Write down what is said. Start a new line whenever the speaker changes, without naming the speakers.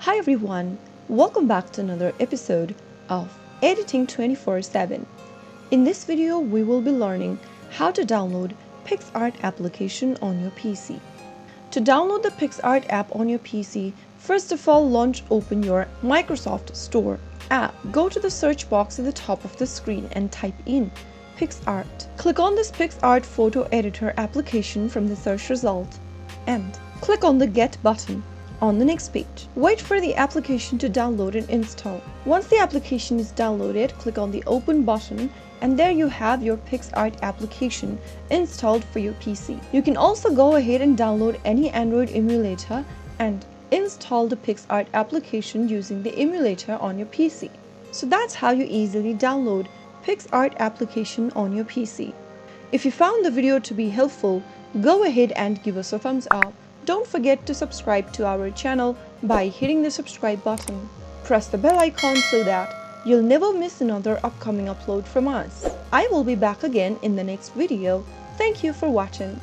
Hi everyone, welcome back to another episode of Editing 24/7. In this video, we will be learning how to download PicsArt application on your PC. To download the PicsArt app on your PC, first of all open your Microsoft Store app. Go to the search box at the top of the screen and type in PicsArt. Click on this PicsArt photo editor application from the search result and click on the Get button on the next page. Wait for the application to download and install. Once the application is downloaded, click on the Open button and there you have your PicsArt application installed for your PC. You can also go ahead and download any Android emulator and install the PicsArt application using the emulator on your PC. So that's how you easily download PicsArt application on your PC. If you found the video to be helpful, go ahead and give us a thumbs up. Don't forget to subscribe to our channel by hitting the subscribe button. Press the bell icon so that you'll never miss another upcoming upload from us. I will be back again in the next video. Thank you for watching.